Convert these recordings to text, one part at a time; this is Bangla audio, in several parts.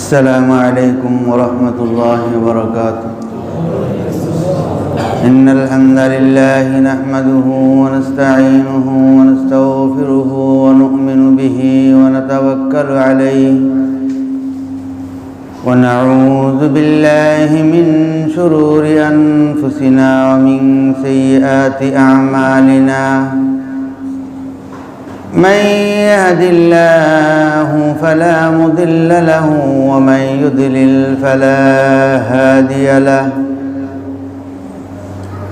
السلام عليكم ورحمة الله وبركاته. إن الحمد لله نحمده ونستعينه ونستغفره ونؤمن به ونتوكل عليه ونعوذ بالله من شرور أنفسنا ومن سيئات أعمالنا. من يهد الله فلا مضل له ومن يضلل فلا هادي له.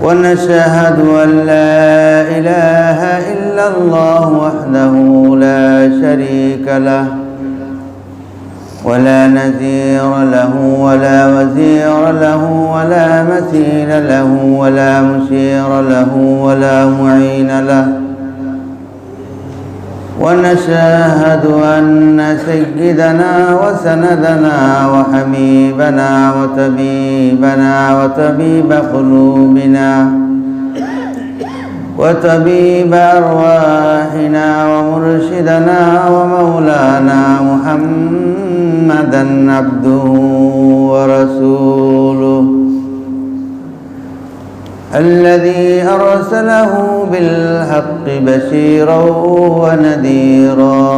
ونشهد أن لا إله إلا الله وحده لا شريك له ولا نذير له ولا وزير له ولا مثيل له ولا مشير له ولا معين له. ونشهد أن سيدنا وسندنا وحبيبنا وطبيبنا وطبيب قلوبنا وطبيب أرواحنا ومرشدنا ومولانا محمدا عبده ورسوله الذي أرسله بالحق بشيرا ونذيرا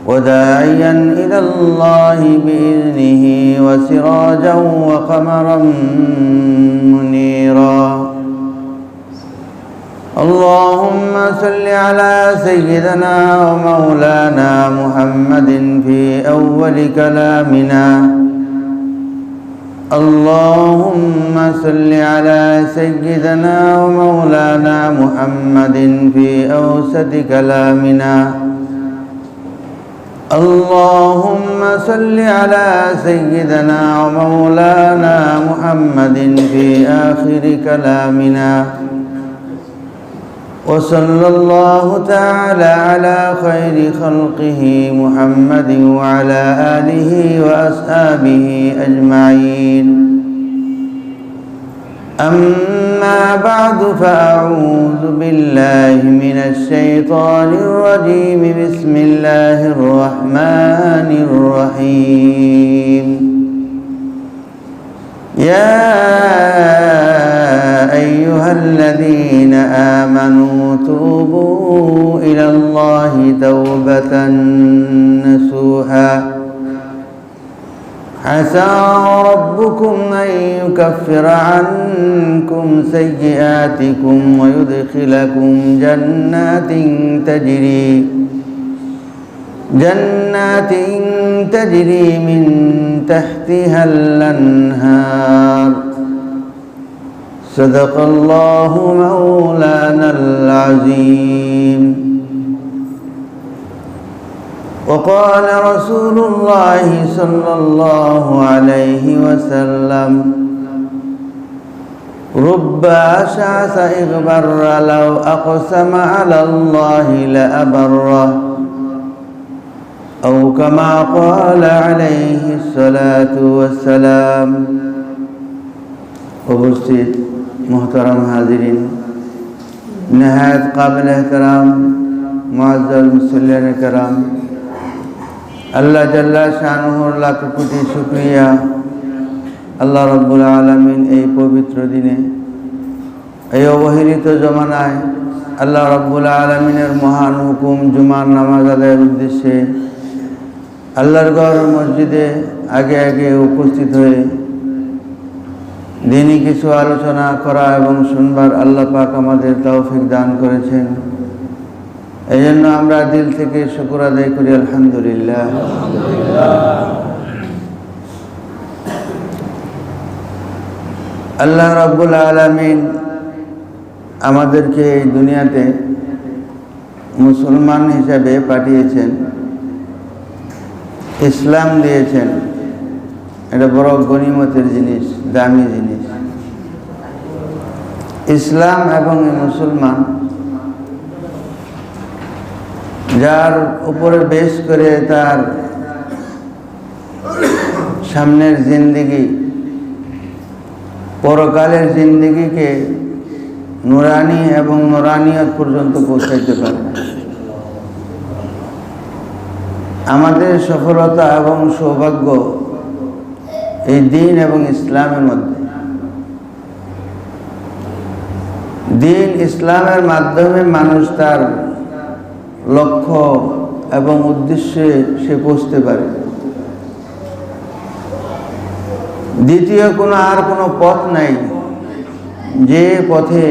وداعيا إلى الله بإذنه وسراجا وقمرا منيرا. اللهم صل على سيدنا ومولانا محمد في أول كلامنا. اللهم صل على سيدنا ومولانا محمد في أوسط كلامنا. اللهم صل على سيدنا ومولانا محمد في آخر كلامنا. وصلى الله تعالى على خير خلقه محمد وعلى آله وأصحابه أجمعين. أما بعد فأعوذ بالله من الشيطان الرجيم. بسم الله الرحمن الرحيم. يا أيها الذين آمنوا توبوا إلى الله توبة نصوحا عسى ربكم أن يكفر عنكم سيئاتكم ويدخلكم جنات تجري من تحتها الأنهار. صدق الله مولانا العظيم. وقال رسول الله صلى الله عليه وسلم: رب أشعث إغبر لو أقسم على الله لأبره أو كما قال عليه الصلاة والسلام. उपस्थित मोहतरम हाजिरीन, नहायत काबिल एहतराम मुअज़्ज़ज़ मुसल्लिन कराम, अल्लाह जल्ला शानुहुर लाख कोटी शुक्रिया। আল্লাহ রব্বুল আলামিন এই পবিত্র দিনে, এই অবহেলিত জমানায় আল্লাহ রব্বুল আলামিনের মহান হুকুম জুমার নামাজ আদায়ের উদ্দেশ্যে আল্লাহর ঘর মসজিদে আগে আগে উপস্থিত হয়ে দিনই কিছু আলোচনা করা এবং শুনবার আল্লাহ পাক আমাদের তৌফিক দান করেছেন। এই জন্য আমরা দিল থেকে শুকর আদায় করি, আলহামদুলিল্লাহ। আল্লাহ রাব্বুল আলামিন আমাদেরকে এই দুনিয়াতে মুসলমান হিসাবে পাঠিয়েছেন, ইসলাম দিয়েছেন। এটা বড় গনিমতের জিনিস, দামি জিনিস। ইসলাম এবং মুসলমান যার উপরে বেশ করে তার সামনের জিন্দেগি, পরকালের জিন্দেগিকে নুরানি এবং নুরানিয়ত পর্যন্ত পৌঁছাইতে পারে। আমাদের সফলতা এবং সৌভাগ্য এই দ্বীন এবং ইসলামের মধ্যে। দ্বীন ইসলামের মাধ্যমে মানুষ তার লক্ষ্য এবং উদ্দেশ্যে সে পৌঁছতে পারে। দ্বিতীয় কোনো পথ নাই, যে পথে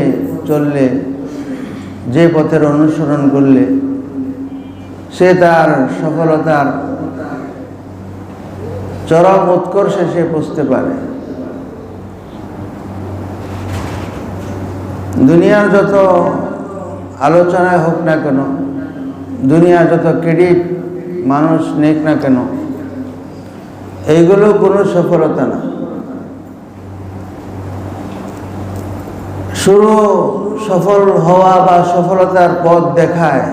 চললে, যে পথের অনুসরণ করলে সে তার সফলতার চরম উৎকর্ষে সে পৌঁছতে পারে। দুনিয়ার যত আলোচনায় হোক না কেন, দুনিয়ার যত ক্রেডিট মানুষ নেক না কেন, এইগুলো কোনো সফলতা না। শুরু সফল হওয়া বা সফলতার পথ দেখায়,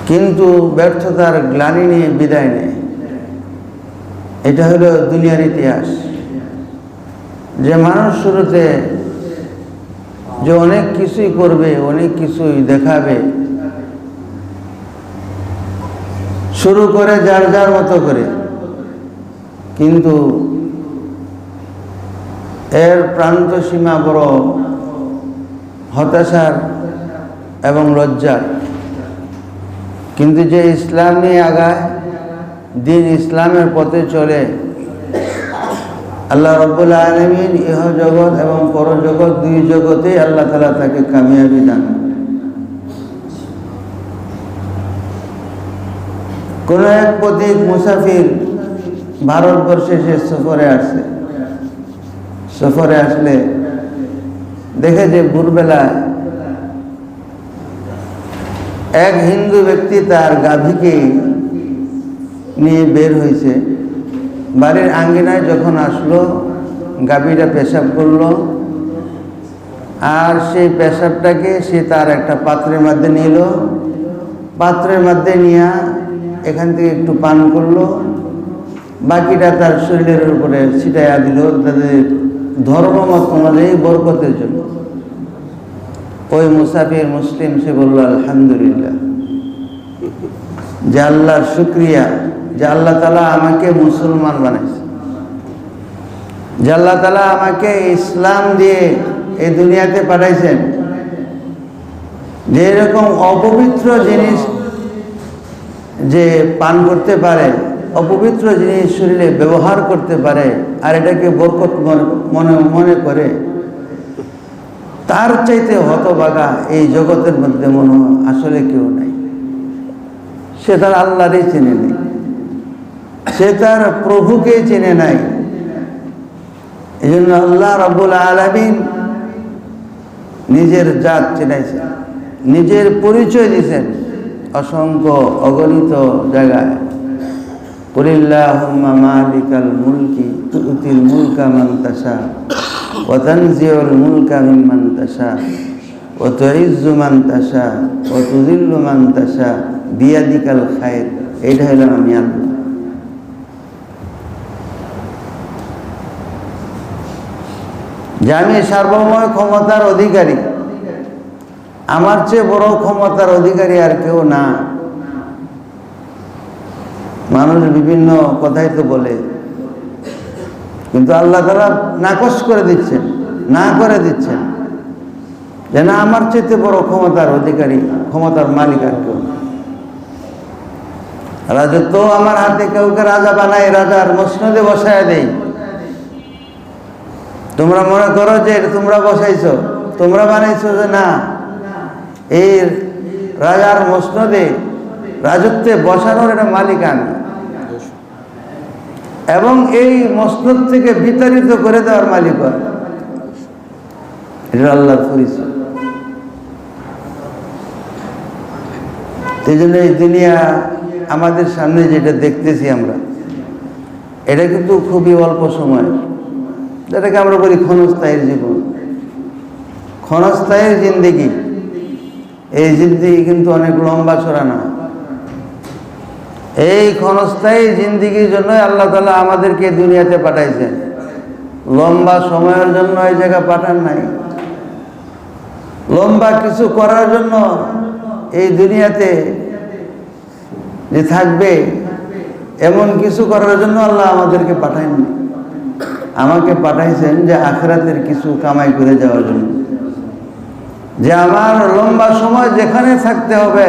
কিন্তু ব্যর্থতার গ্লানি নিয়ে বিদায় নেয়। এটা হলো দুনিয়ার ইতিহাস। যে মানুষ শুরুতে যে অনেক কিছুই করবে, অনেক কিছুই দেখাবে, শুরু করে যার যার মতো করে, কিন্তু এর প্রান্ত সীমা বড় হতাশার এবং লজ্জার। কিন্তু যে ইসলাম নিয়ে আগায়, দ্বীন ইসলামের পথে চলে, আল্লাহ রাব্বুল আলামিন ইহ জগৎ এবং পরজগৎ দুই জগতেই আল্লাহ তাআলা তাকে কামিয়াবি দান। কোন এক পথিক মুসাফির ভারতবর্ষে সে সফরে আসছে। সফরে আসলে দেখে যে ভোরবেলা এক হিন্দু ব্যক্তি তার গাভীকে নিয়ে বের হয়েছে। বাড়ির আঙ্গিনায় যখন আসলো, গাভীটা পেশাব করলো, আর সেই পেশাবটাকে সে তার একটা পাত্রের মধ্যে নিল। পাত্রের মধ্যে নিয়ে এখান থেকে একটু পান করলো, বাকিটা তার শরীরের উপরে ছিটাইয়া দিল তাদের ধর্মমত অনুযায়ী বরকতের জন্য। ওই মুসাফির মুসলিম সে বলল আলহামদুলিল্লাহ, যে আল্লাহর শুকরিয়া যে আল্লাহ তাআলা আমাকে মুসলমান বানাইছে, যে আল্লাহ তাআলা আমাকে ইসলাম দিয়ে এই দুনিয়াতে পাঠাইছেন। যে এরকম অপবিত্র জিনিস যে পান করতে পারে, অপবিত্র জিনিস শরীরে ব্যবহার করতে পারে, আর এটাকে বরকত মনে করে, তার চাইতে হতভাগা এই জগতের মধ্যে মনে আসলে কেউ নাই। সে তার আল্লাহরই চেনে নেই, সে তার প্রভুকে চেনে নাই। এই জন্য আল্লাহ রাব্বুল আলামিন নিজের জাত চেনাইছেন, নিজের পরিচয় দিয়েছেন অসংখ্য অগণিত জায়গায়। কুলিল্লাহুম্মা মালিকাল মুলকি তুতিল মুলকা মান তাশা ওয়া তানজিউল মুলকা মিম্মান তাশা ওয়া তুইজ্জু মান তাশা ওয়া তুযিল্লু মান তাশা বিয়াদিকাল খায়র। এইটা হলো আমি আল্লাহ। যে আমি সার্বময় ক্ষমতার অধিকারী, আমার চেয়ে বড় ক্ষমতার অধিকারী আর কেউ না। মানুষ বিভিন্ন কথাই তো বলে, কিন্তু আল্লাহ তাআলা নাকচ করে দিচ্ছেন, না করে দিচ্ছেন যে না, আমার চেয়ে বড় ক্ষমতার অধিকারী, ক্ষমতার মালিক আর কেউ না। রাজত্ব আমার হাতে, কাউকে রাজা বানাই, রাজার মসনদে বসায় দেই। তোমরা মনে করো যে তোমরা বসাইছো, তোমরা বানাইছো, যে না, এই রাজার মসনদে রাজত্বে বসানোর এটা মালিক আমি, এবং এই মসনদ থেকে বিতাড়িত করে দেওয়ার মালিক এটা আল্লাহর পরিচয়। এই জন্য এই দুনিয়া আমাদের সামনে যেটা দেখতেছি আমরা, এটা কিন্তু খুবই অল্প সময়, যেটাকে আমরা বলি ক্ষণস্থায়ী জীবন, ক্ষণস্থায়ী জিন্দেগি। এই জিন্দেগি কিন্তু অনেক লম্বা চড়া না। এই ক্ষণস্থায়ী জিন্দেগির জন্য আল্লাহ তাআলা আমাদেরকে দুনিয়াতে পাঠাইছেন, লম্বা সময়ের জন্য এই জায়গা পাঠান নাই। লম্বা কিছু করার জন্য এই দুনিয়াতে যে থাকবে, এমন কিছু করার জন্য আল্লাহ আমাদেরকে পাঠায়নি। আমাকে পাঠাইছেন যে আখিরাতের কিছু কামাই করে যাওয়ার জন্য, যে আমার লম্বা সময় যেখানে থাকতে হবে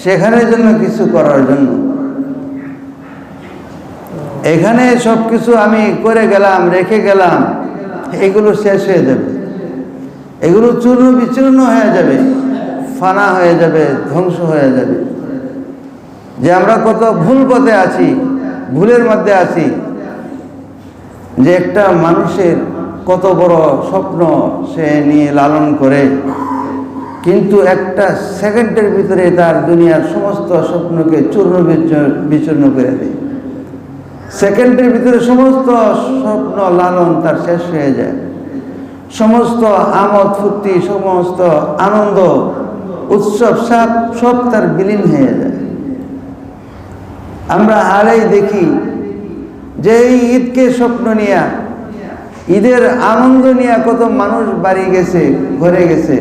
সেখানের জন্য কিছু করার জন্য। এখানে সব কিছু আমি করে গেলাম, রেখে গেলাম, এগুলো শেষ হয়ে যাবে, এগুলো চূর্ণ বিচূর্ণ হয়ে যাবে, ফানা হয়ে যাবে, ধ্বংস হয়ে যাবে। যে আমরা কত ভুল পথে আছি, ভুলের মধ্যে আছি, যে একটা মানুষের কত বড় স্বপ্ন সে নিয়ে লালন করে, কিন্তু একটা সেকেন্ডের ভিতরে তার দুনিয়ার সমস্ত স্বপ্নকে চূর্ণ বিচূর্ণ করে দেয়। সেকেন্ডের ভিতরে সমস্ত স্বপ্ন লালন তার শেষ হয়ে যায়, সমস্ত আমোদ ফুর্তি, সমস্ত আনন্দ উৎসব সব তার বিলীন হয়ে যায়। আমরা হারেই দেখি যে এই ঈদকে স্বপ্ন নিয়ে, ঈদের আনন্দ নিয়ে কত মানুষ বাড়ি গেছে, ঘরে গেছে।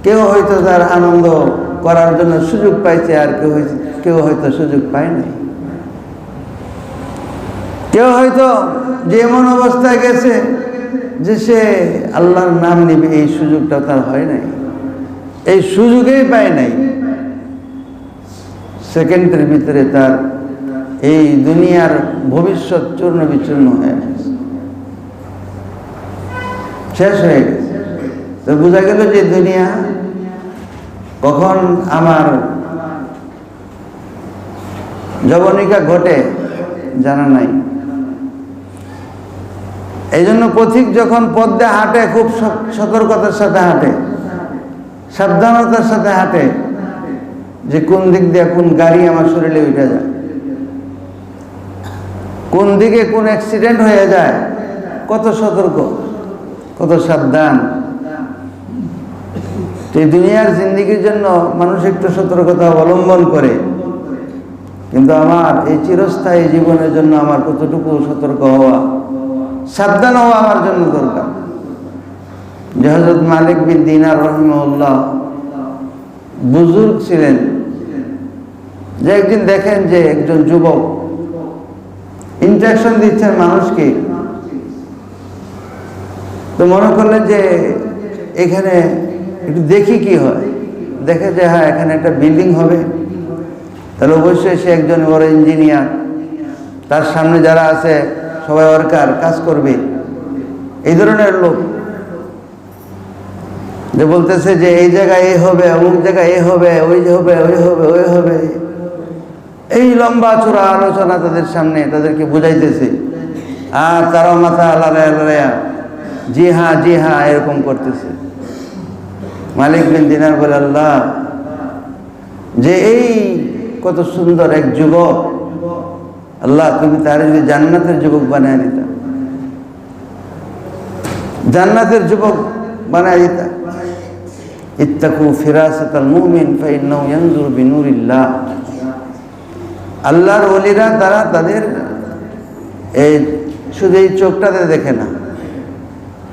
কেউ হয়তো তার আনন্দ করার জন্য সুযোগ পাইছে, আর কেউ হয়তো সুযোগ পায় নাই। কেউ হয়তো যে এমন অবস্থায় গেছে যে সে আল্লাহর নাম নেবে, এই সুযোগটা তার হয় নাই, এই সুযোগেই পায় নাই। সেকেন্ডের ভিতরে তার এই দুনিয়ার ভবিষ্যৎ চূর্ণ বিচূর্ণ হয়ে গেছে, শেষ হয়ে গেছে। তো বোঝা গেল যে দুনিয়া কখন আমার যবনিকা ঘটে জানা নাই। এই জন্য পথিক যখন পথ দিয়ে হাঁটে খুব সতর্কতার সাথে হাঁটে, সাবধানতার সাথে হাঁটে, যে কোন দিক দিয়ে কোন গাড়ি আমার শরীরে উঠে যায়, কোন দিকে কোন অ্যাক্সিডেন্ট হয়ে যায়, কত সতর্ক, কত সাবধান। এই দুনিয়ার জিন্দেগির জন্য মানুষ একটু সতর্কতা অবলম্বন করে, কিন্তু আমার এই চিরস্থায়ী জীবনের জন্য আমার কতটুকু সতর্ক হওয়া, সাবধান হওয়া আমার জন্য দরকার। যে হযরত মালিক বিন দিনার রাহিমাহুল্লাহ বুজুর্গ ছিলেন, যে একদিন দেখেন যে একজন যুবক ইন্টারঅ্যাকশন দিচ্ছেন মানুষকে, তো মনে করলেন যে এখানে একটু দেখি কি হয়। দেখে যে হ্যাঁ, এখানে একটা বিল্ডিং হবে, তাহলে অবশ্যই সে একজন বড় ইঞ্জিনিয়ার, তার সামনে যারা আছে সবাই ওয়ার্কার, কাজ করবে। এই ধরনের লোক যে বলতেছে যে এই জায়গায় এই হবে, অমুক জায়গায় এই হবে, ওই হবে, ওই হবে, ওই হবে, এই লম্বা চূড়া আলোচনা তাদের সামনে তাদেরকে বুঝাইতেছে, আর তারাও মাথা আলাদা জি হ্যাঁ জি হ্যাঁ এরকম করতেছে। মালিক বিন দিনার বলে, আল্লাহ, যে এই কত সুন্দর এক যুবক, আল্লাহ তুমি তার যদি জান্নাতের যুবক বানায় দিতা, জান্নাতের যুবক বানায় দিতা। ইত্তাকু ফিরাসাতাল মুমিন ফাইন্নাহু ইয়ানজুরু বিনুরিল্লাহ। আল্লাহর ওলিরা তারা তাদের এই শুধু এই চোখটাতে দেখে না,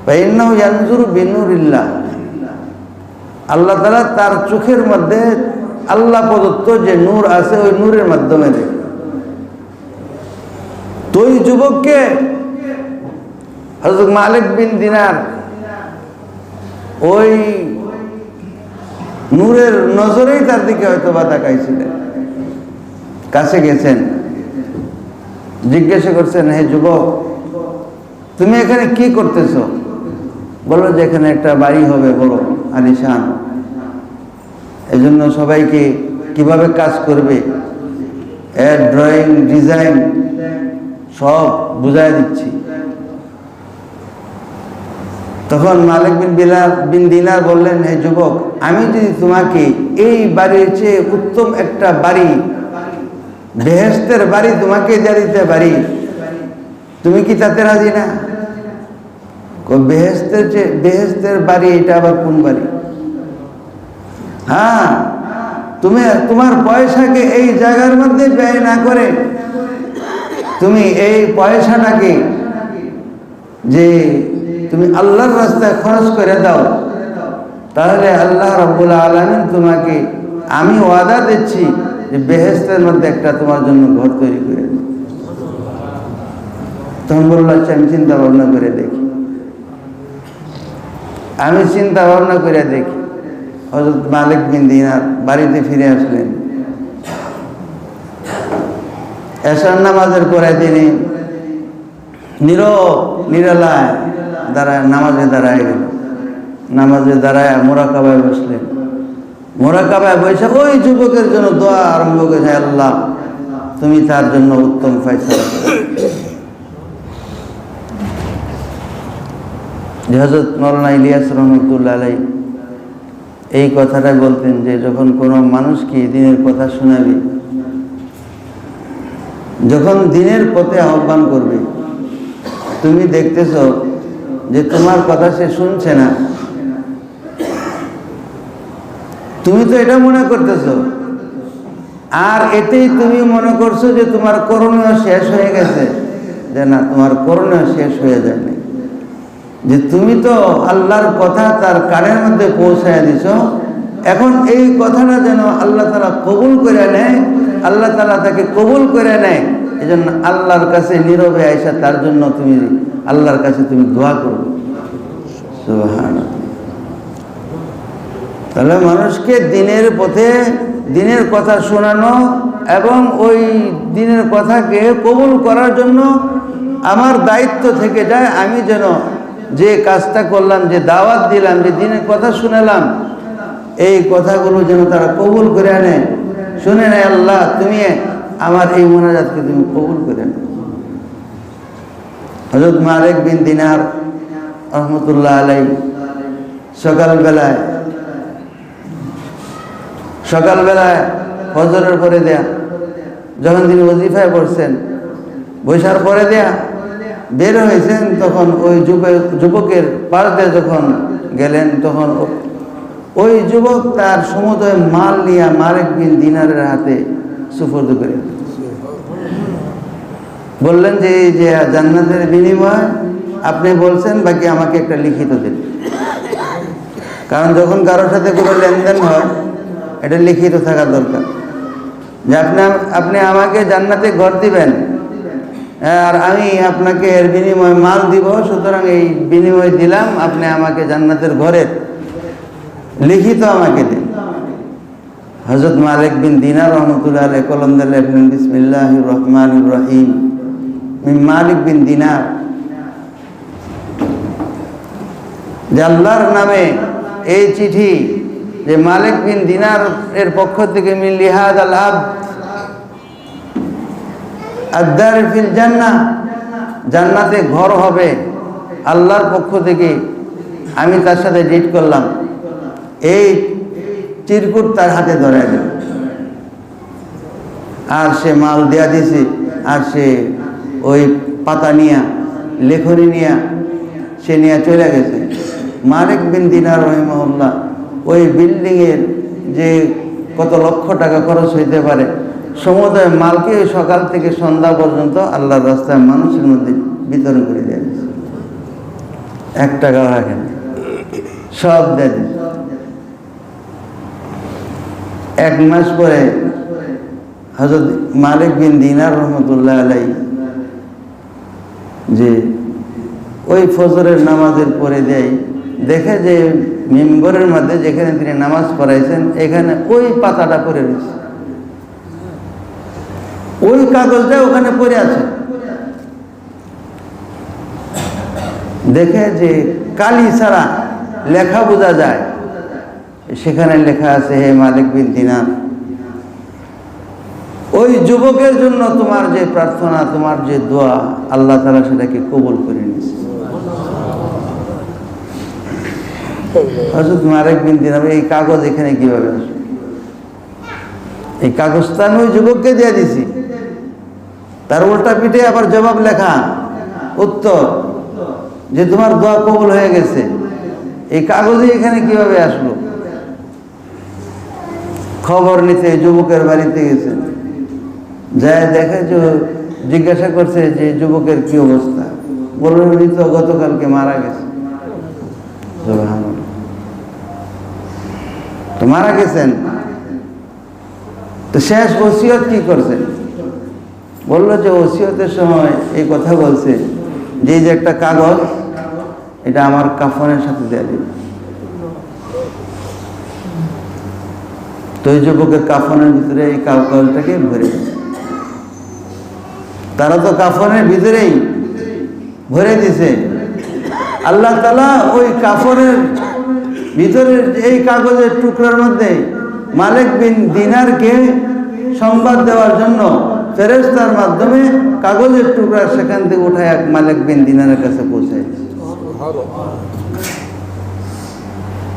ফাইন্নাহু ইয়ানজুরু বিনুরিল্লাহ। আল্লাহ তাআলা তার চোখের মধ্যে আল্লাহ প্রদত্ত যে নূর আছে, ওই নূরের মাধ্যমে দেখে। তো ওই যুবককে হযরত মালিক বিন দিনার ওই নূরের নজরেই তার দিকে হয়তো বা তাকাইছিলেন। কাছে গেছেন, জিজ্ঞাসা করছেন, হে যুবক, তুমি এখানে কি করতেছো? বললো যে এখানে একটা বাড়ি হবে বড় আলিশান, এই জন্য সবাইকে কিভাবে কাজ করবে এর ড্রয়িং ডিজাইন সব বুঝাই দিচ্ছি। তখন মালিক বিন দিনার বললেন, হে যুবক, আমি যদি তোমাকে এই বাড়ির চেয়ে উত্তম একটা বাড়ি, বেহেশতের বাড়ি তোমাকে দিয়ে দিতে পারি, তুমি কি তাতে রাজি না? বেহেশতের বাড়ি, এটা আবার কোন বাড়ি? হ্যাঁ, তুমি তোমার পয়সাকে এই জায়গার মধ্যে ব্যয় না করে তুমি এই পয়সাটাকে যে তুমি আল্লাহর রাস্তায় খরচ করে দাও, তাহলে আল্লাহ রাব্বুল আলামিন তোমাকে, আমি ওয়াদা দিচ্ছি, যে বেহেশতের মধ্যে একটা তোমার জন্য ঘর তৈরি করে দেব। তখন বলল, আচ্ছা আমি চিন্তা ভাবনা করে দেখি। আমি চিন্তা ভাবনা করে দেখি। হযরত মালিক বিন দিনার বাড়িতে ফিরে আসলেন। এশার নামাজের পরে তিনি নিরালায় নামাজে দাঁড়ায় গেল। নামাজে দাঁড়ায় মোরাকাবায় বসলেন। মোরাকাবায় বসে ওই যুবকের জন্য দোয়া আরম্ভ করেছে, আল্লাহ তুমি তার জন্য উত্তম ফয়সালা করো। হযরত মাওলানা ইলিয়াস রহমতুল্লাহ আলাইহি এই কথাটা বলতেন যে যখন কোনো মানুষকে দ্বীনের কথা শোনাবি, যখন দ্বীনের পথে আহ্বান করবে, তুমি দেখতেছ যে তোমার কথা সে শুনছে না, তুমি তো এটা মনে করতেছ, আর এতেই তুমি মনে করছো যে তোমার করণীয় শেষ হয়ে গেছে। যে না, তোমার করণীয় শেষ হয়ে যায়নি, যে তুমি তো আল্লাহর কথা তার কানের মধ্যে পৌঁছায় দিছ। এখন এই কথাটা যেন আল্লাহ তাআলা কবুল করে নেয়, আল্লাহ তাআলা তাকে কবুল করে নেয়। এই জন্য আল্লাহর কাছে নীরবে আইসা তার জন্য তুমি আল্লাহর কাছে তুমি দোয়া করো। সুবহানাল্লাহ। তাহলে মানুষকে দ্বীনের পথে দ্বীনের কথা শোনানো এবং ওই দ্বীনের কথাকে কবুল করার জন্য আমার দায়িত্ব থেকে যায়। আমি যেন যে কাজটা করলাম, যে দাওয়াত দিলাম, যে দ্বীনের কথা শুনালাম, এই কথাগুলো যেন তারা কবুল করে আনে। শুনে নেয়, আল্লাহ তুমি আমার এই মোনাজাতকে তুমি কবুল করে নাও। হযরত মালিক বিন দিনার রহমতুল্লাহ আলাইহি সকালবেলায় ফজরের পরে দেয়া, যখন তিনি ওজিফায় পড়ছেন, বৈশার পরে দেয়া বের হয়েছেন, তখন ওই যুবকের পাশ দিয়ে যখন গেলেন, তখন ওই যুবক তার সমুদয় মাল নিয়ে মালিক বিন দিনারের হাতে সুপর্দ করে বললেন যে এই যে জান্নাতের বিনিময় আপনি বলছেন, বাকি আমাকে একটা লিখিত দিন। কারণ যখন কারোর সাথে কোনো লেনদেন হয়, এটা লিখিত থাকা দরকার, যে আপনি আমাকে জান্নাতে ঘর দিবেন আর আমি আপনাকে এর বিনিময়ে মাল দিব, সুতরাং এই বিনিময় দিলাম, আপনি আমাকে জান্নাতের ঘরের লিখিত আমাকে দিন। হযরত মালিক বিন দিনার রহমতুল্লাহ আলাইহি কলম দিয়ে লেখলেন, বিসমিল্লাহির রহমানির রহিম, মিন মালিক বিন দিনার, যে আল্লাহর নামে এই চিঠি, যে মালিক বিন দিনার এর পক্ষ থেকে, মিন লিহাদাল আবদ আদ-দার ফিল জান্নাহ, জান্নাতে ঘর হবে আল্লাহর পক্ষ থেকে, আমি তার সাথে ডিট করলাম। এই চিরকুট তার হাতে ধরায় দিল, আর সে মাল দেয়া দিছে, আর সে ওই পাতা নিয়া, লেখনি নিয়া সে নিয়ে চলে গেছে। মালিক বিন দিনার রহিমাহুল্লাহ ওই বিল্ডিংয়ের যে কত লক্ষ টাকা খরচ হইতে পারে, সমুদয় মালকে সকাল থেকে সন্ধ্যা পর্যন্ত আল্লাহর রাস্তায় মানুষের মধ্যে বিতরণ করে দেয়। 1 টাকাও রাখেন, সব দেয়। 1 মাস পরে হযরত মালিক বিন দিনার রহমতুল্লাহ আলাইহি যে ওই ফজরের নামাজের পরে দেয়, দেখে যে মিম্বরের মধ্যে যেখানে তিনি নামাজ পড়াইছেন, এখানে ওই পাতাটা পড়ে রয়েছে, ওই কাগজটা ওখানে পড়ে আছে। দেখে যে কালি ছাড়া লেখা বোঝা যায়, সেখানে লেখা আছে, হে মালিক বিন দিনার, ওই যুবকের জন্য তোমার যে প্রার্থনা, তোমার যে দোয়া, আল্লাহ তাআলা সেটাকে কবুল করে নিয়েছে। হযরত মালিক বিন দিনার, এই কাগজ এখানে কিভাবে আসে? এই কাগজটা আমি ওই যুবককে দিয়ে দিছি, তার উল্টা পিঠে আবার জবাব লেখা, উত্তর, যে তোমার দোয়া কবুল হয়ে গেছে। এই কাগজে এখানে কিভাবে আসলো? খবর নিতে যুবকের বাড়িতে গেছে, যায় দেখে যে জিজ্ঞাসা করছে যে যুবকের কি অবস্থা, বললেন উনি তো গতকালকে মারা গেছে। তো মারা গেছেন, তো তো শেষ ওসিয়ত কি করছেন? বললো যে ওসিয়তের সময় এই কথা বলছে যে এই যে একটা কাগজ, এটা আমার কাফনের সাথে দেওয়া দিবে। তো এই যুবকের কাফনের ভিতরে এই কাগজটাকে ভরে দিয়েছে। তারা তো কাফনের ভিতরেই ভরে দিছে। আল্লাহ তাআলা ওই কাফনের ভিতরের এই কাগজের টুকরার মধ্যে মালিক বিন দিনারকে সংবাদ দেওয়ার জন্য ফেরেশতার মাধ্যমে কাগজের টুকরা সেখান থেকে উঠায় এক মালিক বিন দিনারের কাছে পৌঁছায়।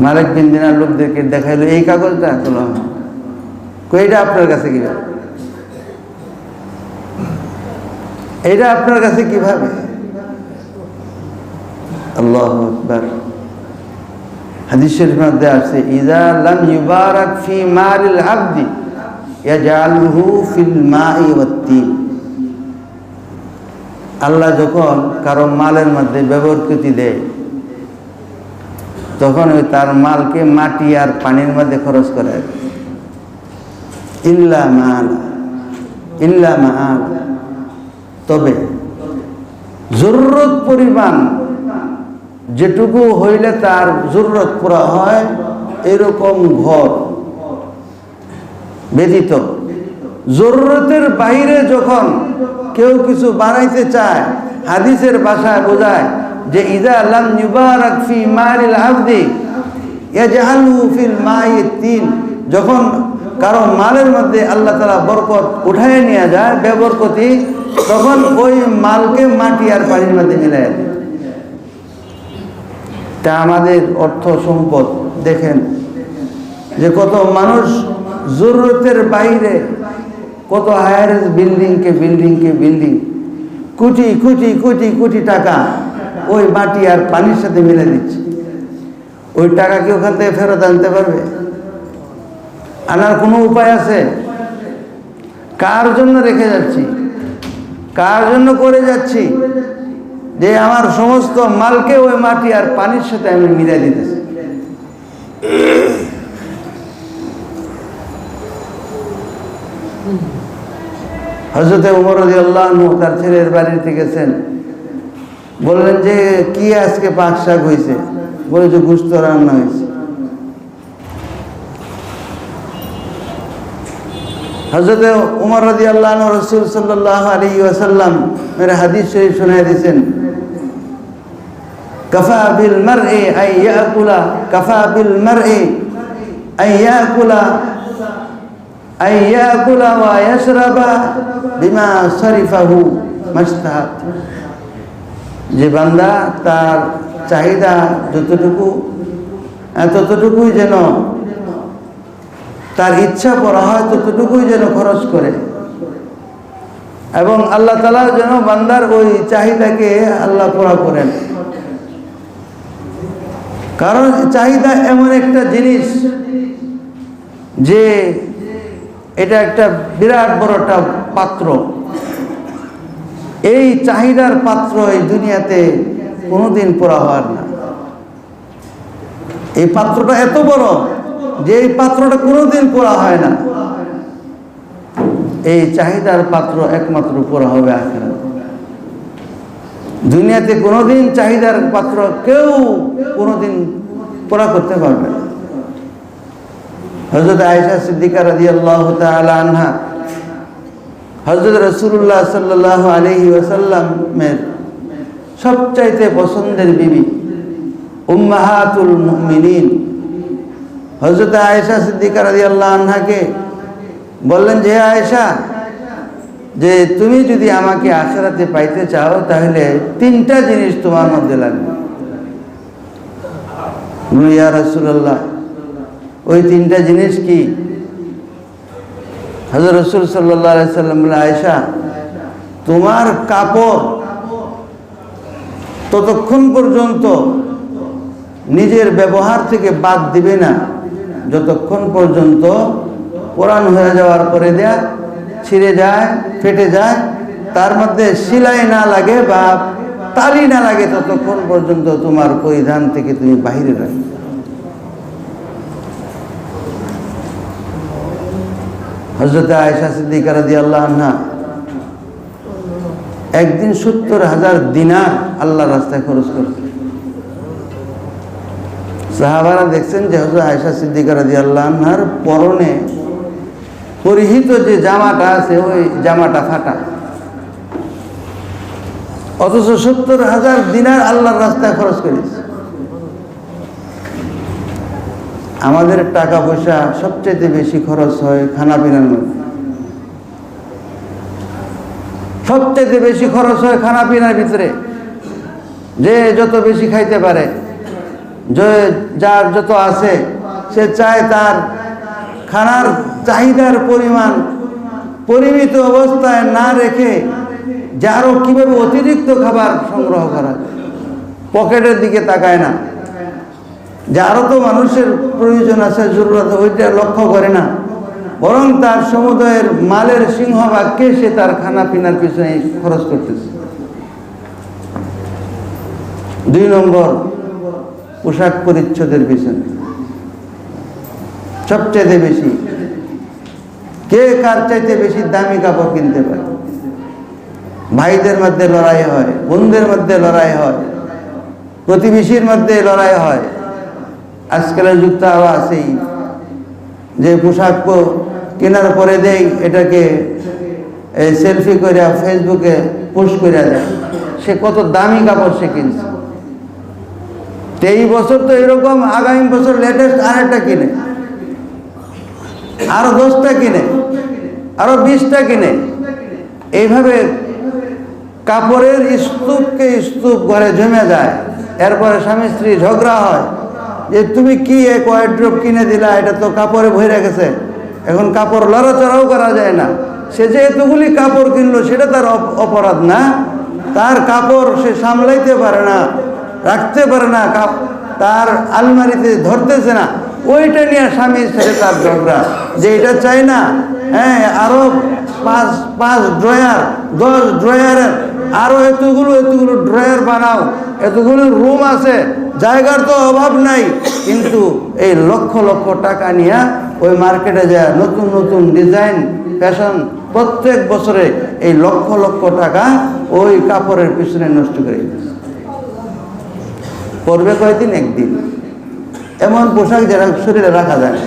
মালিক বিন দিনার লোকদেরকে দেখাইলো এই কাগজটা তোলা, এটা আপনার কাছে কিভাবে? এটা আপনার কাছে কিভাবে? আল্লাহু আকবার। হাদিস শরীফের মধ্যে আছে, ইযা লাম ইউবারাক ফি মালিল আবদি ইয়াজআলুহু ফিল মাই ওয়াত তিন। আল্লাহ যখন কারো মালের মধ্যে ব্যবহৃতি দেয়, তখন ওই তার মালকে মাটি আর পানির মধ্যে খরচ করে। ইল্লা মাল, ইল্লা মাল, তবে জরুরত পরিমাণ যেটুকু হইলে তার জরুরত পুরা হয় এরকম ঘর ব্যতীত জরুরতের বাইরে যখন কেউ কিছু বানাইতে চায়, হাদিসের ভাষায় বোঝায় যে ইযা লাম ইউবারাক ফি মালিল আবদি ইয়াজআলুহু ফিল মাইত তিন। যখন কারো মালের মধ্যে আল্লাহ তাআলা বরকত উঠায় নিয়ে যায়, বেবরকতি, তখন ওই মালকে মাটি আর পানির মধ্যে মিলাই দেয়। তা আমাদের অর্থ সম্পদ দেখেন যে কত মানুষ জরুরতের বাইরে কত হায়ার বিল্ডিংকে বিল্ডিং কোটি কোটি কোটি কোটি টাকা ওই মাটি আর পানির সাথে মিলে দিচ্ছে। ওই টাকা কি ওখান থেকে ফেরত আনতে পারবে? আনার কোনো উপায় আছে? কার জন্য রেখে যাচ্ছি, কার জন্য করে যাচ্ছি যে আমার সমস্ত মালকে ওই মাটি আর পানির সাথে আমি মিলাই দিতেছি। হযরতে ওমর রাদিয়াল্লাহু আনহু তার ছেলের বাড়িতে গেছেন, বললেন যে কি আজকে পাক শাক হয়েছে? বলে যে গোশত রান্না হয়েছে। হযরতে ওমর রাদিয়াল্লাহু আনহু রাসূল সাল্লাল্লাহু আলাইহি ওয়াসাল্লাম এর হাদিস শরীফ শুনিয়ে দিয়েছেন, কাফা বিল মারই আই ইয়াকুলা, কাফা বিল মারই আই ইয়াকুলা ওয়া ইয়াশরাবা বিমা সারিফাহু মাস্তাহাত। যে বান্দা তার চাহিদা যতটুকু ততটুকুই যেন, তার ইচ্ছা করা হয় ততটুকুই যেন খরচ করে, এবং আল্লাহ তাআলা যেন বান্দার ওই চাহিদাকে আল্লাহ পুরা করেন। কারণ চাহিদা এমন একটা জিনিস যে এটা একটা বিরাট বড় একটা পাত্র। এই চাহিদার পাত্র এই দুনিয়াতে কোনোদিন পুরা হওয়ার না। এই পাত্রটা এত বড় যে এই পাত্রটা কোনোদিন পুরা হয় না। এই চাহিদার পাত্র একমাত্র পুরা হবে আখিরাতে। দুনিয়াতে কোনোদিন চাহিদার পাত্র কেউ কোনোদিন পুরা করতে পারবে না। হযরত আয়েশা সিদ্দিকা রাদিয়াল্লাহু তাআলা আনহা হযরত রাসূলুল্লাহ সাল্লাল্লাহু আলাইহি ওয়াসাল্লামের সবচাইতে পছন্দের বিবি, উম্মাহাতুল মুমিনিন হযরত আয়েশা সিদ্দিকা রাদিয়াল্লাহু আনহাকে বললেন, যে আয়েশা, যে তুমি যদি আমাকে আখিরাতে পাইতে চাও তাহলে তিনটা জিনিস তোমার মধ্যে লাগবে। ইয়া রাসূলুল্লাহ, ওই তিনটা জিনিস কি? হযরত রাসূল সাল্লাল্লাহু আলাইহি সাল্লাম বললেন, আয়েশা, তোমার কাপড় ততক্ষণ পর্যন্ত নিজের ব্যবহার থেকে বাদ দিবে না যতক্ষণ পর্যন্ত পুরান হয়ে যাওয়ার পরে দেয়া ছিঁড়ে যায়, ফেটে যায়, তার মধ্যে সেলাই না লাগে বা তালি না লাগে, ততক্ষণ পর্যন্ত তোমার পরিধান থেকে তুমি বাহিরে রাখবে। হযরত আয়েশা সিদ্দিকা রাদিয়াল্লাহু আনহা একদিন ৭০,০০০ দিনার আল্লাহর রাস্তায় খরচ করতেন। সাহাবারা দেখছেন যে হযরত আয়েশা সিদ্দিকা রাদিয়াল্লাহু আনহার পরনে পরিহিত যে জামাটা আছে ওই জামাটা ফাটা, অথচ ৭০,০০০ দিনার আল্লাহর রাস্তায় খরচ করেছে। আমাদের টাকা পয়সা সবচেয়ে বেশি খরচ হয় খানা পিনার মধ্যে, সবচেয়ে বেশি খরচ হয় খানা পিনার ভিতরে। যে যত বেশি খাইতে পারে, যার যত আছে, সে চায় তার খানার চাহিদার পরিমাণ পরিমিত অবস্থায় না রেখে যে আরো কিভাবে অতিরিক্ত খাবার সংগ্রহ করা যায়, পকেটের দিকে তাকায় না, যে আরো তো মানুষের প্রয়োজন আছে, জরুরত, ওইটা লক্ষ্য করে না, বরং তার সমুদয়ের মালের সিংহভাগকে সে তার খানা পিনার পিছনে খরচ করতেছে। ২ নম্বর, পোশাক পরিচ্ছদের পিছনে সবচেয়ে বেশি। কে কার চাইতে বেশি দামি কাপড় কিনতে পারে? ভাইদের মধ্যে লড়াই হয়, বোনদের মধ্যে লড়াই হয়, প্রতিবেশীর মধ্যে লড়াই হয়। আজকালের যুগ তো আরো আছেই, যে পোশাক কেনার পরে দেই এটাকে সেলফি করে ফেসবুকে পোস্ট করে দেয়, সে কত দামি কাপড় সে কিনছে। এই বছর তো এরকম, আগামী বছর লেটেস্ট আরেকটা কিনে, আরো 10টা কিনে, আরো 20টা কিনে। এইভাবে কাপড়ের স্তূপকে স্তূপ ঘরে জমে যায়। এরপরে স্বামী স্ত্রী ঝগড়া হয় যে তুমি কি এক ওয়ার্ড্রোব কিনে দিলা, এটা তো কাপড়ে ভরে গেছে, এখন কাপড় লড়াচড়াও করা যায় না। সে যে এতগুলি কাপড় কিনলো সেটা তার অপরাধ না, তার কাপড় সে সামলাইতে পারে না, রাখতে পারে না, তার আলমারিতে ধরতেছে না, ওইটা নিয়ে স্বামীর সাথে তার ঝগড়া, যে এটা চাই না, হ্যাঁ আরো 5 ড্রয়ার, 10 ড্রয়ারের আরো এতগুলো ড্রয়ার বানাও, এতগুলো রুম আছে, জায়গার তো অভাব নাই। কিন্তু এই লক্ষ লক্ষ টাকা নিয়ে ওই মার্কেটে যায় নতুন নতুন ডিজাইন, ফ্যাশন, প্রত্যেক বছরে এই লক্ষ লক্ষ টাকা ওই কাপড়ের পিছনে নষ্ট করে পরবে কয়দিন, একদিন। এমন পোশাক যারা শরীরে রাখা যায়,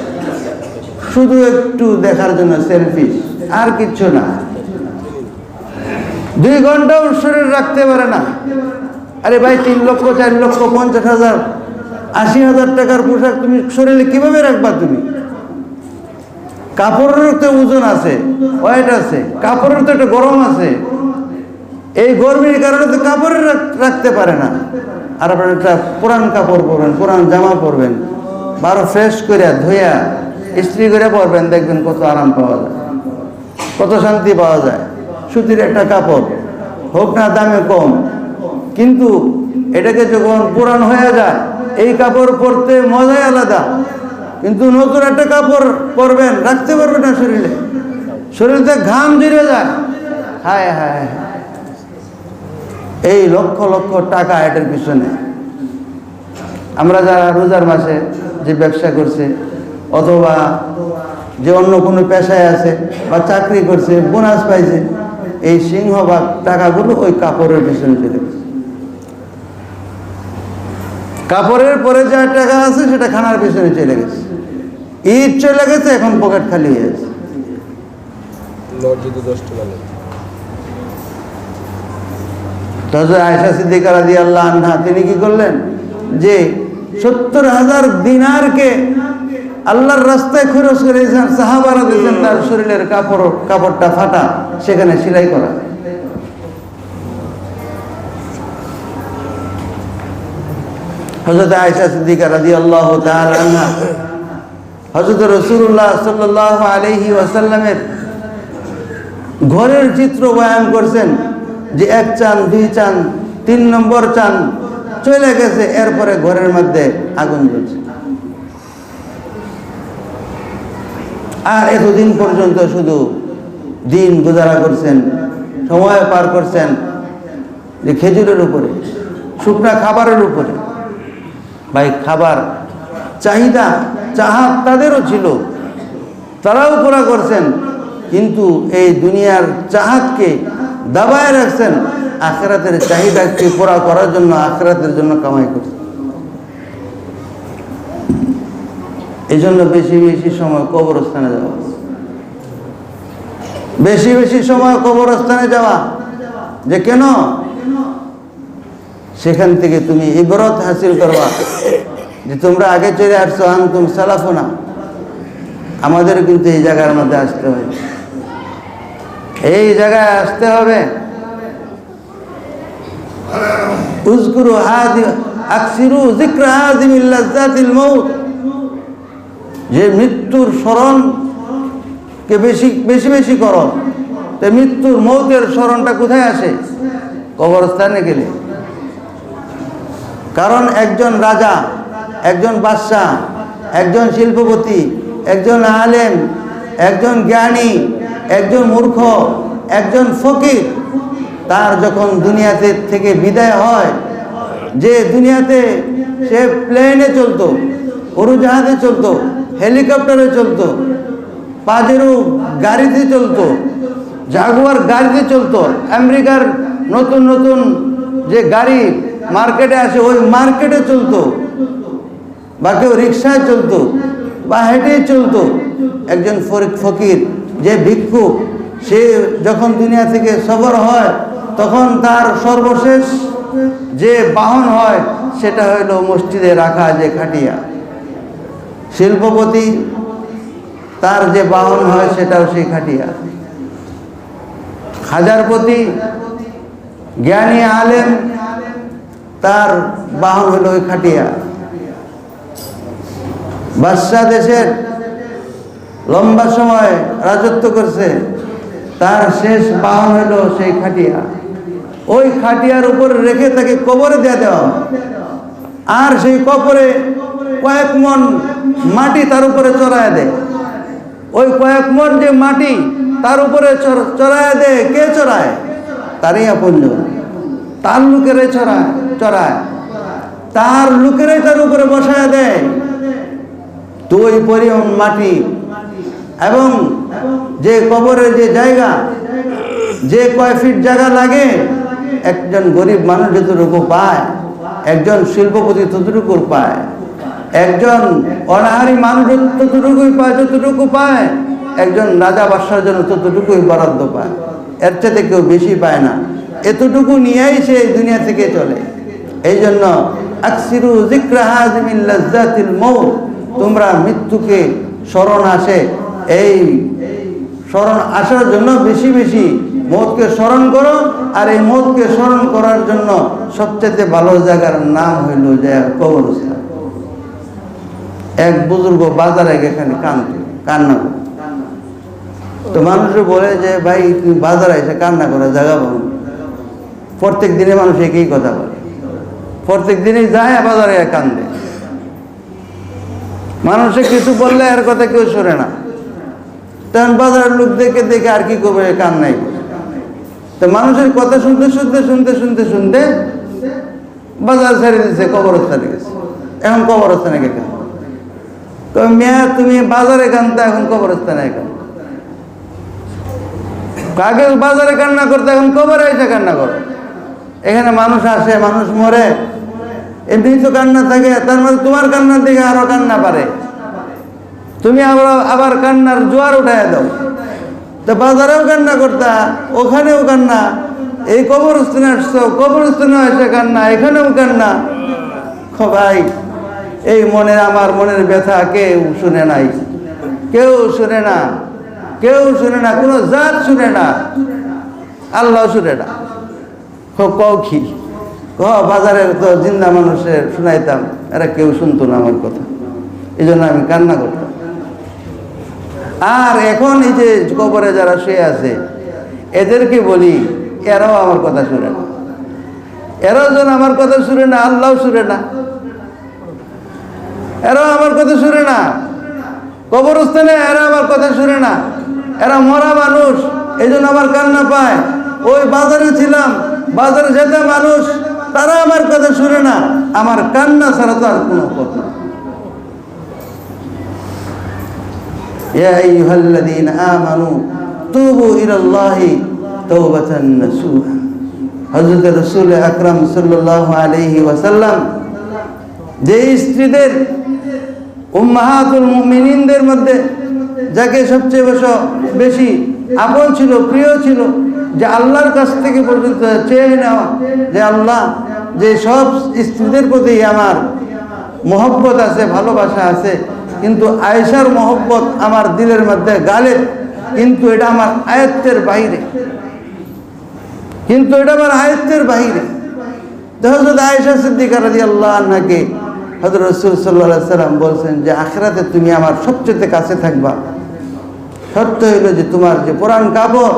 শুধু একটু দেখার জন্য সেলফি, আর কিচ্ছু না। 2 ঘন্টাও শরীর রাখতে পারে না। আরে ভাই, 3 লক্ষ, 4 লক্ষ, 50,000, 80,000 টাকার পোশাক তুমি শরীরে কিভাবে রাখবা? তুমি কাপড়ের তো ওজন আছে, ওয়েট আছে, কাপড়ের তো একটা গরম আছে, এই গরমের কারণে তো কাপড়ে রাখতে পারে না। আর আপনার একটা পুরান কাপড় পরবেন, পুরান জামা পরবেন, বারো ফ্রেশ করে ধুইয়া ইস্ত্রি করে পরবেন, দেখবেন কত আরাম পাওয়া যায়, কত শান্তি পাওয়া যায়। সুতির একটা কাপড় হোক না দামে কম, কিন্তু এটাকে যখন পুরান হয়ে যায়, এই কাপড় পরতে মজাই আলাদা। কিন্তু নতুন একটা কাপড় পরবেন, রাখতে পারবেন না শরীরে, শরীরে ঘাম জড়িয়ে যায়। হায় হায়, এই লক্ষ লক্ষ টাকা এটার পিছনে। আমরা যারা রোজার মাসে যে ব্যবসা করছে, অথবা যে অন্য কোনো পেশায় আছে বা চাকরি করছে, বোনাস পাইছে, এই সিংহভাগ টাকাগুলো ওই কাপড়ের পিছনে চলে গেছে। কাপড়ের পরে যা টাকা আছে সেটা খানার পিছনে চলে গেছে। ঈদ চলে গেছে, এখন পকেট খালি হয়ে গেছে। আয়েশা সিদ্দিকা রাদিয়াল্লাহু আনহা তিনি কি করলেন, যে 70,000 দিনারকে আল্লাহর রাস্তায় খরচ করেছেন। সাহাবারা দিয়েছেন তার শরীরের কাপড়টা ফাটা, সেখানে সেলাই করা। হযরত আয়েশা সিদ্দিকা রাদিয়াল্লাহু তাআলা আনহা হযরত রাসূলুল্লাহ সাল্লাল্লাহু আলাইহি ওয়াসাল্লামের ঘরের চিত্র বয়ান করছেন, যে 1 চাঁদ, 2 চাঁদ, 3 নম্বর চাঁদ চলে গেছে, এরপরে ঘরের মধ্যে আগুন জ্বলছে। আর এতদিন পর্যন্ত শুধু দিন গুজারা করছেন, সময় পার করছেন যে খেজুরের উপরে, শুকনা খাবারের উপরে। ভাই, খাবার চাহিদা চাহাত তাদেরও ছিল, তারাও পুরা করছেন, কিন্তু এই দুনিয়ার চাহাতকে দাবায় রাখছেন, আখিরাতের চাহিদাকে পুরা করার জন্য, আখিরাতের জন্য কামাই করছেন। এই জন্য বেশি বেশি সময় কবরস্থানে যাওয়া, বেশি বেশি সময় কবরস্থানে যাওয়া। যে কেন? সেখান থেকে তুমি ইবরত হাসিল করবা যে তোমরা আগে চলে আসছো, আনতুম সালাফুনা, আমাদের কিন্তু এই জায়গার মধ্যে আসতে হবে, এই জায়গায় আসতে হবে। উযকুরু হাদি আকসিরু যিকরা হাযিমিল লাযযাতিল মাউত, যে মৃত্যুর স্মরণকে বেশি বেশি বেশি করো। তো মৃত্যুর মৌতের স্মরণটা কোথায় আসে? কবরস্থানে গেলে। কারণ একজন রাজা, একজন বাদশাহ, একজন শিল্পপতি, একজন আলেম, একজন জ্ঞানী, একজন মূর্খ, একজন ফকির, তার যখন দুনিয়াতে থেকে বিদায় হয়, যে দুনিয়াতে সে প্লেনে চলতো, উড়োজাহাজে চলতো, হেলিকপ্টারে চলতো, পাজেরো গাড়িতে চলতো, জাগুয়ার গাড়িতে চলতো, আমেরিকার নতুন নতুন যে গাড়ি মার্কেটে আসে ওই মার্কেটে চলতো, বা কেউ রিক্সায় চলতো বা হেঁটেই চলতো। একজন ফকির যে ভিক্ষুক, সে যখন দুনিয়া থেকে সফর হয় তখন তার সর্বশেষ যে বাহন হয় সেটা হইল মসজিদে রাখা যে খাটিয়া। শিল্পপতি তার যে বাহন হয় সেটাও সেই খাটিয়া। হাজারপতি, জ্ঞানী আলেম, তার বাহন হইল ওই খাটিয়া। বাদশাহ দেশের লম্বা সময় রাজত্ব করছে, তার শেষ বাহন হইল সেই খাটিয়া। ওই খাটিয়ার উপরে রেখে তাকে কবরে দিয়ে দেওয়া, আর সেই কবরে কয়েক মন মাটি তার উপরে চড়ায় দেয়। ওই কয়েক মন যে মাটি তার উপরে চড়ায় দেয়, কে চড়ায়? তারই আপনজন, তার লোকেরাই চড়ায়, তার লোকেরাই তার উপরে বসায় দেয়। তো ওই পরিমাণ মাটি এবং যে কবরের যে জায়গা, যে কয় ফিট জায়গা লাগে, একজন গরিব মানুষ যতটুকু পায়, একজন শিল্পপতি ততটুকু পায়, একজন অনাহারী মানুষ ততটুকুই পায়, যতটুকু পায়, একজন রাজা বাদশার জন্য ততটুকুই বরাদ্দ পায়, এর চাইতে কেউ বেশি পায় না। এতটুকু নিয়েই সে দুনিয়া থেকে চলে। এই জন্য আকসিরু যিকরা হাযিমিল লাযযাতিল মাউত, তোমরা মৃত্যুকে স্মরণ আসে, এই স্মরণ আসার জন্য বেশি বেশি মৌতকে স্মরণ করো। আর এই মৌতকে স্মরণ করার জন্য সবচেয়ে ভালো জায়গার নাম হইল যে কবরস্থান। এক বুজুর্গ বাজারে এখানে কান্না করে, তো মানুষ বলে যে ভাই তুমি বাজারে এসে কান্না করে জায়গা পাবো। প্রত্যেক দিনে মানুষ একই কথা বলে, প্রত্যেক দিনই যায় বাজারে কান্দে। মানুষে কিছু বললে এর কথা কেউ শোনে না, তখন বাজারের লোক দেখে দেখে আর কি করবে, কান্নাই করে। তো মানুষের কথা শুনতে শুনতে শুনতে শুনতে শুনতে বাজার ছেড়ে দিচ্ছে, কবরস্থানে গেছে। এখন কবরস্থানে গে কেন? মেয়া তুমি বাজারে কান্দতে, এখন কবরস্থানে কেন? আগে বাজারে কান্না করতে, এখন কবরে এসে কান্না করো। এখানে মানুষ আসে, মানুষ মরে, এমনি তো কান্না থাকে, তার মধ্যে তোমার কান্নার দিকে আরো কান্না পারে, তুমি আবার কান্নার জোয়ার উঠায় দাও। তো বাজারেও কান্না করতা, ওখানেও কান্না, এই কবরস্থানে আসছো, কবরস্থানে এসে কান্না, এখানেও কান্না। ভাই, এই আমার মনের ব্যথা কেউ শুনে নাই, কেউ শুনে না, কেউ শুনে না, কোনো জাত শুনে না, আল্লাহ শুনে না। কও কি বাজারে তো জিন্দা মানুষের শুনাইতাম, এরা কেউ শুনতো না আমার কথা, এই জন্য আমি কান্না করতাম। আর এখন এই যে কবরে যারা শুয়ে আছে, এদেরকে বলি, এরাও আমার কথা শুনে না, এরাও যেন আমার কথা শুনে না, আল্লাহ শুনে না, এরাও আমার কথা শুনে না। কবরস্থানে এরা আমার কথা শুনে না, এরা মরা মানুষ, এই জন্য আমার কান্না পায়। ওই বাজারে ছিলাম, বাজারে যেতে মানুষ, তারা আমার কথা শুনে না, আমার কান্না ছাড়া তো আর কোনো কথা। ইয়া আইয়ুহাল্লাযীনা আমানু তুবু ইলাল্লাহি তাওবাতান নাসুহা। হযরত রাসূল আকরাম সাল্লাল্লাহু আলাইহি ওয়াসাল্লাম যে স্ত্রীদের উম্মাহাতুল মুমিনিনদের মধ্যে যাকে সবচেয়ে বেশি আপন ছিল, প্রিয় ছিল, যে আল্লাহর কাছ থেকে পর্যন্ত চেয়ে নেওয়া যে আল্লাহ, যে সব স্ত্রীদের প্রতি আমার মহব্বত আছে, ভালোবাসা আছে, কিন্তু আয়েশার মহব্বত আমার দিলের মধ্যে গালেব, কিন্তু এটা আমার আয়ত্তের বাইরে, কিন্তু এটা আমার আয়ত্তের বাইরে। হযরত আয়েশা সিদ্দিকা রাদিয়াল্লাহু আনহাকে হযরত রাসূল সাল্লাল্লাহু আলাইহি ওয়াসাল্লাম বলছেন যে আখিরাতে তুমি আমার সবচেয়ে কাছে থাকবা, শর্ত হইল যে তোমার যে পুরান কাপড়,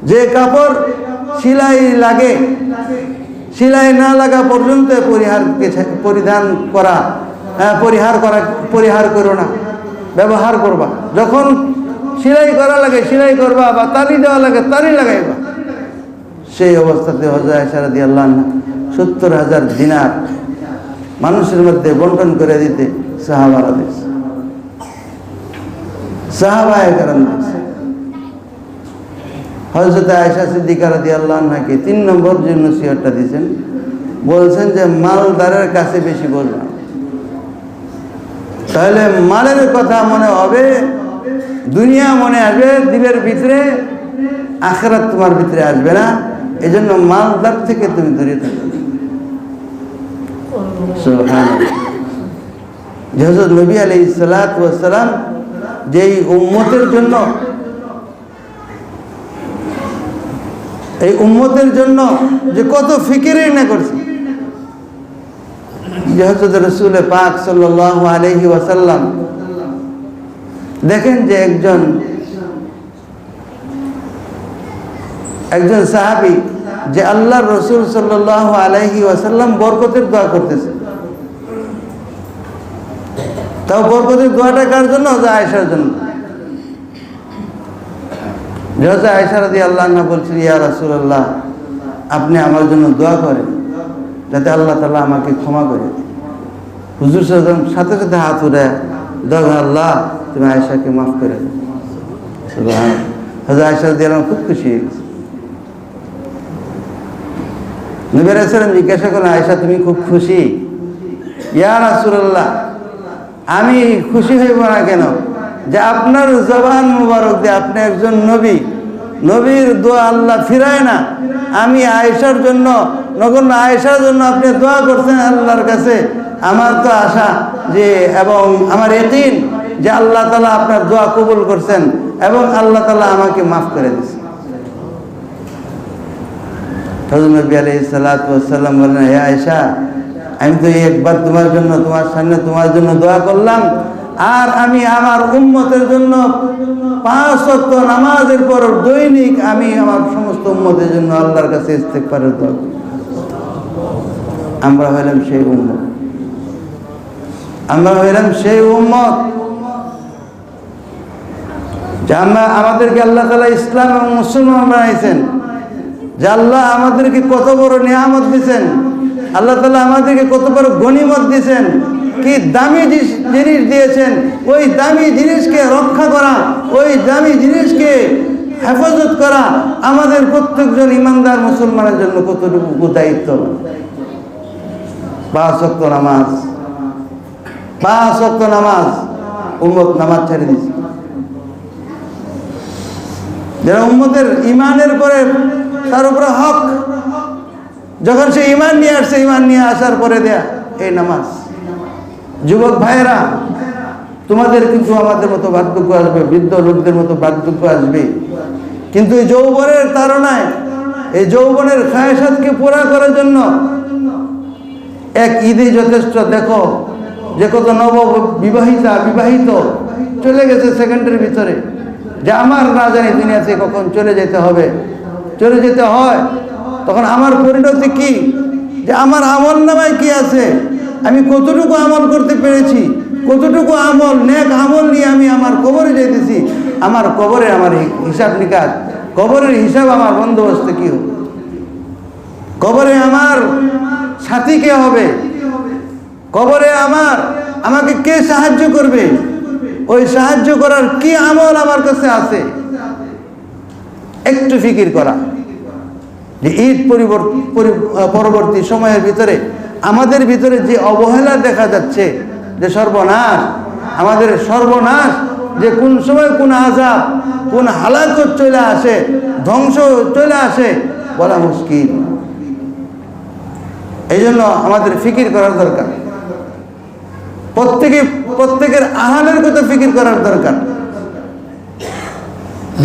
যে কাপড় সেলাই লাগে, সেলাই না লাগা পর্যন্ত পরিহার করো না, ব্যবহার করবা। যখন সেলাই করা লাগে সেলাই করবা, বা তালি দেওয়া লাগে তালি লাগাইবা। সেই অবস্থাতে হযরত আয়েশা রাদিয়াল্লাহু আনহা ৭০,০০০ দিনার মানুষের মধ্যে বন্টন করে দিতে সাহাবারা দিয়েছে, সাহাবায়ে কেরাম দিয়েছে। হযরত আয়েশা সিদ্দিকা রাদিয়াল্লাহু আনহাকে ৩ নম্বর যে নসিহতটা দিয়েছেন, বলছেন যে মালদারের কাছে বেশি বলবা, তাহলে মালের কথা মনে হবে, দুনিয়া মনে আসবে দিলের ভিতরে, আখিরাত তোমার ভিতরে আসবে না। এই জন্য মালদার থেকে তুমি দূরে থাকো। সুবহানাল্লাহ। হযরত নবী আলাইহিস সালাতু ওয়াস সালাম যেই উম্মতের জন্য, এই উম্মতের জন্য যে কত ফিকিরই না করছে, যে হযরত রাসূল পাক সাল্লাল্লাহু আলাইহি ওয়াসাল্লাম দেখেন যে একজন সাহাবী যে আল্লাহর রাসূল সাল্লাল্লাহু আলাইহি ওয়াসাল্লাম বরকতের দোয়া করতেছে, তাও বরকতের দোয়াটা কার জন্য? হযরত আয়েশার জন্য। হযরত আয়েশা রাদিয়াল্লাহু আনহা বলছেন, ইয়া রাসূলুল্লাহ, আপনি আমার জন্য দোয়া করেন যাতে আল্লাহ তাআলা আমাকে ক্ষমা করে। হুজুর সাল্লাল্লাহু আলাইহি ওয়াসাল্লাম সাথে সাথে হাত উঠায় দোয়া, আল্লাহ তুমি আয়েশাকে মাফ করে দাও। সুবহানাল্লাহ। হযরত আয়েশা রাদিয়াল্লাহু আনহা খুব খুশি হয়ে গেছে। নবী আলাইহিস সালাম জিজ্ঞাসা করলেন, আয়েশা তুমি খুব খুশি? ইয়া রাসূলুল্লাহ, আমি খুশি হইব না কেন যে আপনার জবান মুবারক দিয়ে, আপনি একজন নবী, নবীর দোয়া আল্লাহ ফিরায় না। আমি আয়েশার জন্য, নগণ্য আয়েশার জন্য আপনি দোয়া করছেন আল্লাহর কাছে। আমার তো আশা যে, এবং আমার ইয়াকিন যে আল্লাহ তাআলা আপনার দোয়া কবুল করছেন এবং আল্লাহ তাআলা আমাকে মাফ করে দিয়েছেন। হযরত নবী আলাইহিস সালাতু ওয়াস সালাম বলেন, হে আয়েশা, আমি তো একবার তোমার জন্য, তোমার সামনে তোমার জন্য দোয়া করলাম, আর আমি আমার উম্মতের জন্য 5 ওয়াক্ত নামাজের পর দৈনিক আমি আমার সমস্ত উম্মতের জন্য আল্লাহর কাছে ইস্তেগফারের দোয়া করি। আমরা হইলাম সেই উম্মত, আমরা হইলাম সেই উম্মত যে আমাদেরকে আল্লাহ তাআলা ইসলাম এবং মুসলমান বানাইছেন, যে আল্লাহ আমাদেরকে কত বড় নিয়ামত দিয়েছেন, আল্লাহ তাআলা আমাদেরকে কত বড় গনিমত দিয়েছেন, কি দামি জিনিস দিয়েছেন। ওই দামি জিনিসকে রক্ষা করা, ওই দামি জিনিসকে হেফাজত করা আমাদের প্রত্যেকজন ইমানদার মুসলমানের জন্য কতটুকু দায়িত্ব। 5 ওয়াক্ত নামাজ, 5 ওয়াক্ত নামাজ, উম্মত নামাজ ছেড়ে দিয়েছে। যারা উম্মতের ইমানের পরে, তার উপরে হক, যখন সে ইমান নিয়ে আসছে, ইমান নিয়ে আসার পরে দেয়া এই নামাজ। যুবক ভাইয়েরা, তোমাদের কিন্তু আমাদের মতো বার্ধক্য আসবে, বৃদ্ধ লোকদের মতো বার্ধক্য আসবে, কিন্তু এই যৌবনের তাড়নায়, এই যৌবনের খায়সাতকে পুরা করার জন্য এক ঈদই যথেষ্ট। দেখো যে কত নব বিবাহিত চলে গেছে সেকেন্ডের ভিতরে, যে আমার না জানি দুনিয়াতে কখন চলে যেতে হবে, চলে যেতে হয়, তখন আমার পরিণতি কি, যে আমার আমল নামায় কি আছে, আমি কতটুকু আমল করতে পেরেছি, কতটুকু আমল, নেক আমল নিয়ে আমি আমার কবরে যেতেছি। আমার কবরে আমার হিসাব নিকাশ, কবরের হিসাব আমার বন্দোবস্ত কি হবে, কবরে আমার সাথী কে হবে, কবরে আমাকে কে সাহায্য করবে, ওই সাহায্য করার কি আমল আমার কাছে আছে, একটু ফিকির করা যে ঈদ পরবর্তী সময়ের ভিতরে আমাদের ভিতরে যে অবহেলা দেখা যাচ্ছে, যে সর্বনাশ, আমাদের সর্বনাশ, যে কোন সময় কোন আযাব, কোন হালাকত চলে আসে, ধ্বংস চলে আসে বলা মুশকিল। এই জন্য আমাদের ফিকির করার দরকার, প্রত্যেকের আহালের কথা ফিকির করার দরকার।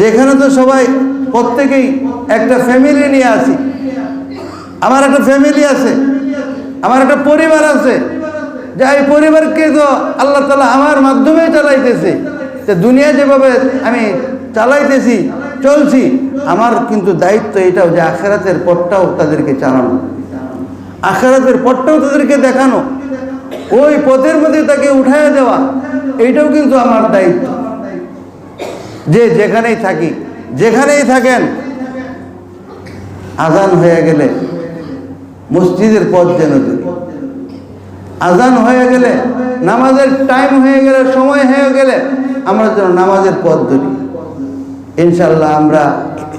যেখানে তো সবাই প্রত্যেকেই একটা ফ্যামিলি নিয়ে আসি, আমার একটা ফ্যামিলি আছে, আমার একটা পরিবার আছে, যে এই পরিবারকে তো আল্লাহ তাআলা আমার মাধ্যমে চালাইতেছে। তো দুনিয়া যেভাবে আমি চালাইতেছি, চলছি, আমার কিন্তু দায়িত্ব এটাও যে আখিরাতের পথটাও তাদেরকে চালানো, আখিরাতের পথটাও তাদেরকে দেখানো, ওই পথের মধ্যে তাকে উঠায় দেওয়া, এইটাও কিন্তু আমার দায়িত্ব। যে যেখানেই থাকি, যেখানেই থাকেন, আজান হয়ে গেলে মসজিদের পথ যেন ধরি, আজান হয়ে গেলে, নামাজের টাইম হয়ে গেলে, সময় হয়ে গেলে আমরা যেন নামাজের পথ ধরি। ইনশাআল্লাহ আমরা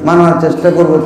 মানার চেষ্টা করবো।